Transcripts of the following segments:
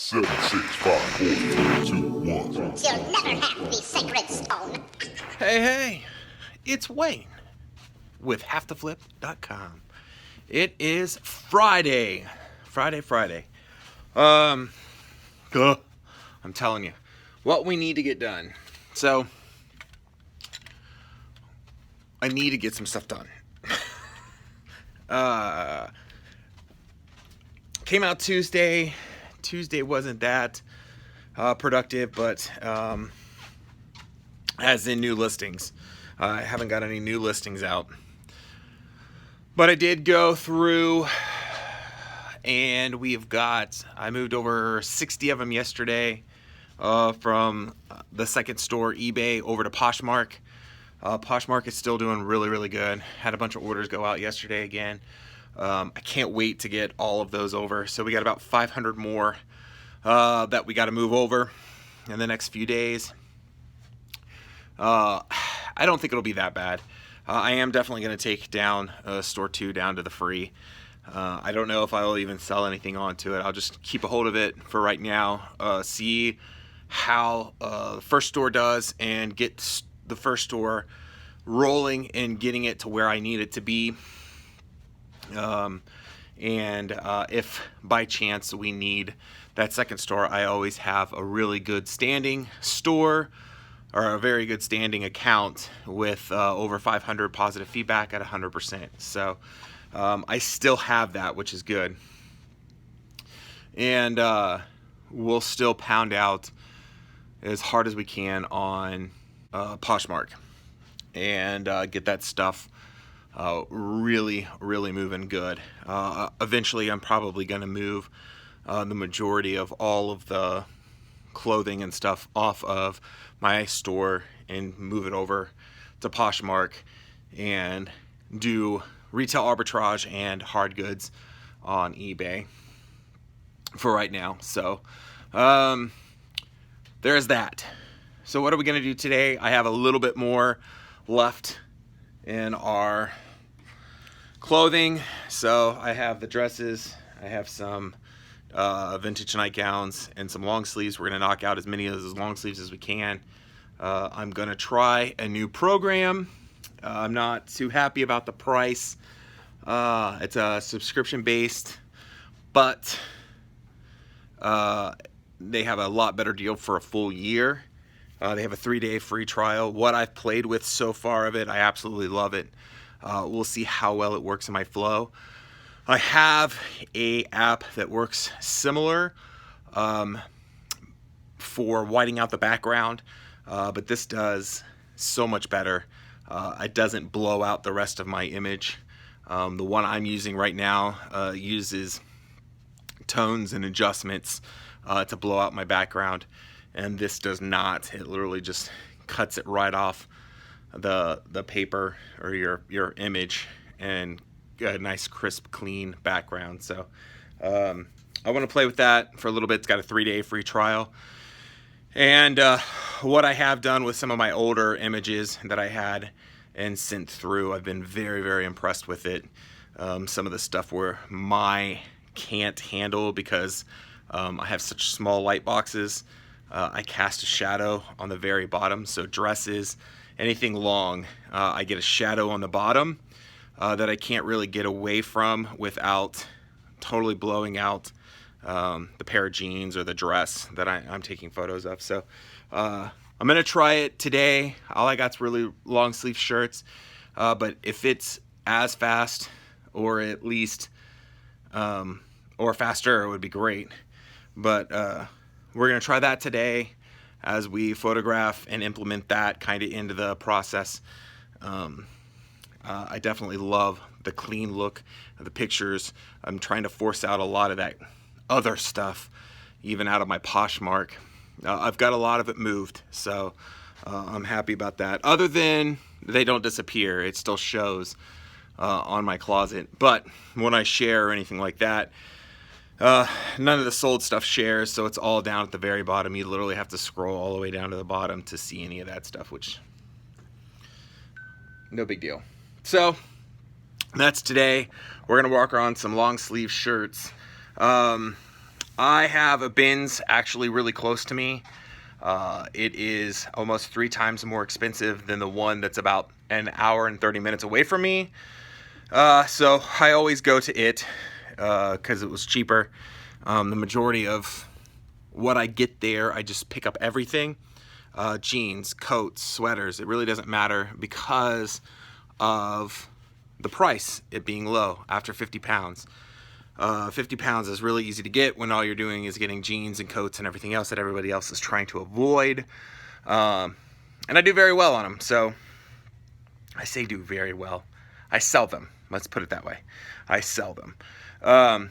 7, 6, 5, 4, 3, 2, 1. You'll never have the sacred stone. Hey, it's Wayne with halftheflip.com. It is Friday. Friday. I'm telling you what we need to get done. So, I need to get some stuff done. Came out Tuesday. Tuesday wasn't that productive, but as in new listings. I haven't got any new listings out. But I did go through, and I moved over 60 of them yesterday from the second store, eBay, over to Poshmark. Poshmark is still doing really good. Had a bunch of orders go out yesterday again. I can't wait to get all of those over. So we got about 500 more that we got to move over in the next few days. I don't think it'll be that bad. I am definitely going to take down store 2 down to the free. I don't know if I will even sell anything onto it. I'll just keep a hold of it for right now, see how the first store does, and get the first store rolling and getting it to where I need it to be. If by chance we need that second store, I always have a really good standing store or a very good standing account with over 500 positive feedback at 100%. So I still have that, which is good. And we'll still pound out as hard as we can on Poshmark and get that stuff really moving good. Eventually I'm probably going to move the majority of all of the clothing and stuff off of my store and move it over to Poshmark and do retail arbitrage and hard goods on eBay for right now. So there's that. So what are we going to do today? I have a little bit more left in our clothing. So I have the dresses, I have some vintage nightgowns and some long sleeves. We're going to knock out as many of those long sleeves as we can. I'm going to try a new program. I'm not too happy about the price. It's a subscription based, but they have a lot better deal for a full year. They have a 3-day free trial. What I've played with so far of it, I absolutely love it. We'll see how well it works in my flow. I have a app that works similar for whiting out the background, but this does so much better. It doesn't blow out the rest of my image. The one I'm using right now uses tones and adjustments to blow out my background, and this does not. It literally just cuts it right off the paper or your image and a nice crisp clean background. So I want to play with that for a little bit. It's got a 3-day free trial, and what I have done with some of my older images that I had and sent through, I've been very impressed with it. Some of the stuff where my can't handle because I have such small light boxes. I cast a shadow on the very bottom, so dresses, anything long, I get a shadow on the bottom that I can't really get away from without totally blowing out the pair of jeans or the dress that I'm taking photos of. So I'm going to try it today. All I got's really long sleeve shirts, but if it's as fast or at least or faster, it would be great. But we're going to try that today as we photograph and implement that kind of into the process. I definitely love the clean look of the pictures. I'm trying to force out a lot of that other stuff, even out of my Poshmark. I've got a lot of it moved, so I'm happy about that. Other than they don't disappear, it still shows on my closet. But when I share or anything like that, none of the sold stuff shares, so it's all down at the very bottom. You literally have to scroll all the way down to the bottom to see any of that stuff, which no big deal. So that's today. We're gonna work on some long sleeve shirts. I have a bins actually really close to me. It is almost 3 times more expensive than the one that's about an hour and 30 minutes away from me. So I always go to it because it was cheaper. The majority of what I get there, I just pick up everything. Jeans, coats, sweaters, it really doesn't matter because of the price, it being low after 50 pounds. 50 pounds is really easy to get when all you're doing is getting jeans and coats and everything else that everybody else is trying to avoid. And I do very well on them. So I say do very well. I sell them. Let's put it that way. I sell them.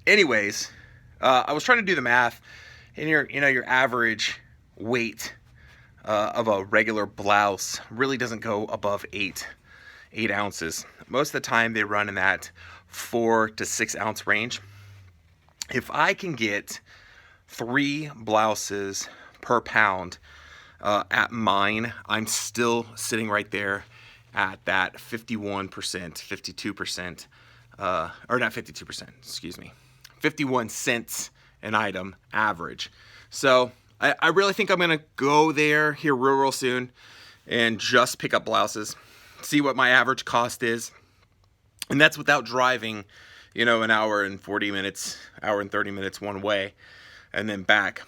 Anyways, I was trying to do the math, and your average weight of a regular blouse really doesn't go above 8 ounces. Most of the time they run in that 4 to 6 ounce range. If I can get 3 blouses per pound at mine, I'm still sitting right there at that 51%, 52%, or not 52%, excuse me, 51 cents an item average. So I really think I'm gonna go there here real soon and just pick up blouses, see what my average cost is. And that's without driving, an hour and 40 minutes, hour and 30 minutes one way, and then back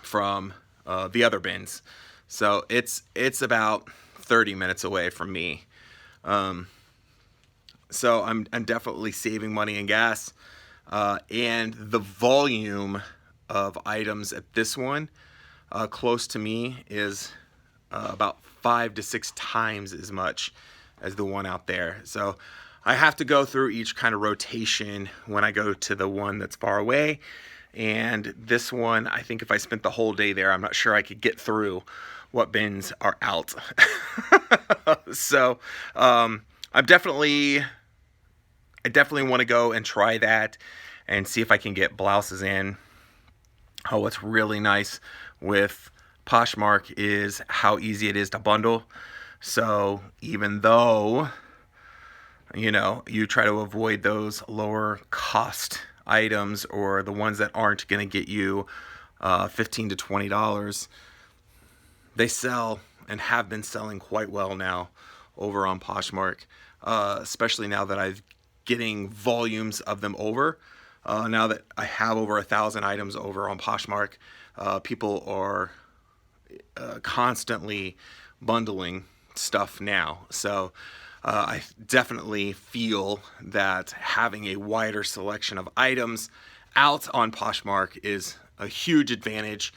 from the other bins. So it's about 30 minutes away from me. So I'm definitely saving money in gas. And the volume of items at this one close to me is about 5 to 6 times as much as the one out there. So I have to go through each kind of rotation when I go to the one that's far away. And this one, I think if I spent the whole day there, I'm not sure I could get through what bins are out. So I definitely want to go and try that and see if I can get blouses in. Oh, what's really nice with Poshmark is how easy it is to bundle. So even though, you try to avoid those lower cost items or the ones that aren't going to get you $15 to $20, they sell and have been selling quite well now over on Poshmark, especially now that I'm getting volumes of them over. Now that I have over 1,000 items over on Poshmark, people are constantly bundling stuff now. So I definitely feel that having a wider selection of items out on Poshmark is a huge advantage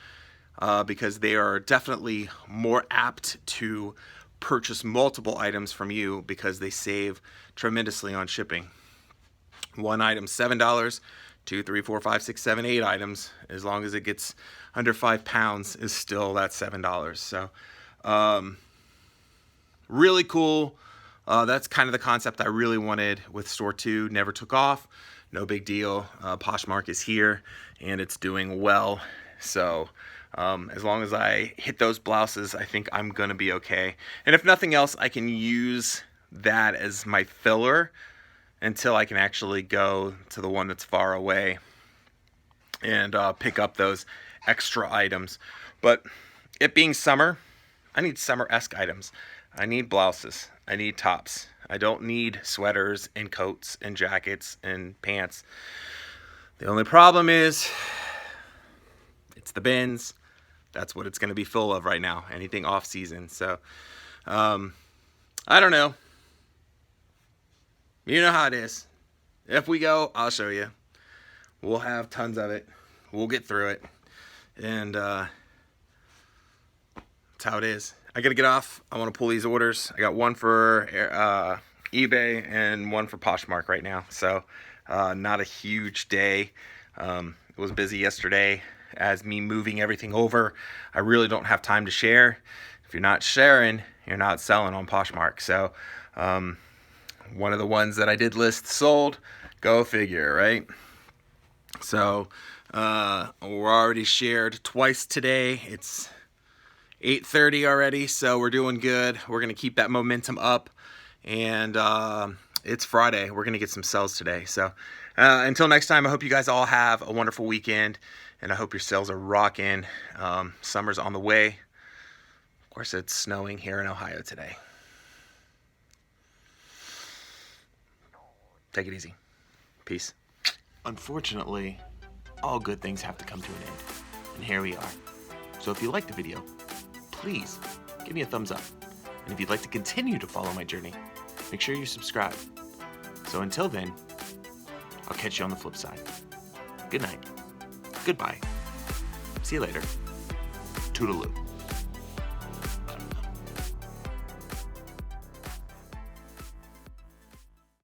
because they are definitely more apt to purchase multiple items from you because they save tremendously on shipping. One item $7, 2, 3, 4, 5, 6, 7, 8 items, as long as it gets under 5 pounds, is still that $7. So really cool. That's kind of the concept I really wanted with Store 2. Never took off. No big deal. Poshmark is here and it's doing well. So as long as I hit those blouses, I think I'm gonna be okay. And if nothing else, I can use that as my filler until I can actually go to the one that's far away and pick up those extra items. But it being summer, I need summer-esque items. I need blouses. I need tops. I don't need sweaters and coats and jackets and pants. The only problem is it's the bins. That's what it's going to be full of right now. Anything off season. So I don't know. You know how it is. If we go, I'll show you. We'll have tons of it. We'll get through it. And that's how it is. I gotta get off. I want to pull these orders. I got one for eBay and one for Poshmark right now. So not a huge day. It was busy yesterday as me moving everything over. I really don't have time to share. If you're not sharing, you're not selling on Poshmark. So one of the ones that I did list sold. Go figure, right? So we're already shared twice today. It's 8:30 already, so we're doing good. We're gonna keep that momentum up, and it's Friday. We're gonna get some sales today. So Until next time, I hope you guys all have a wonderful weekend, and I hope your sales are rocking. Summer's on the way. Of course, it's snowing here in Ohio today. Take it easy. Peace. Unfortunately, all good things have to come to an end, and here we are. So if you liked the video, please give me a thumbs up. And if you'd like to continue to follow my journey, make sure you subscribe. So until then, I'll catch you on the flip side. Good night. Goodbye. See you later. Toodaloo.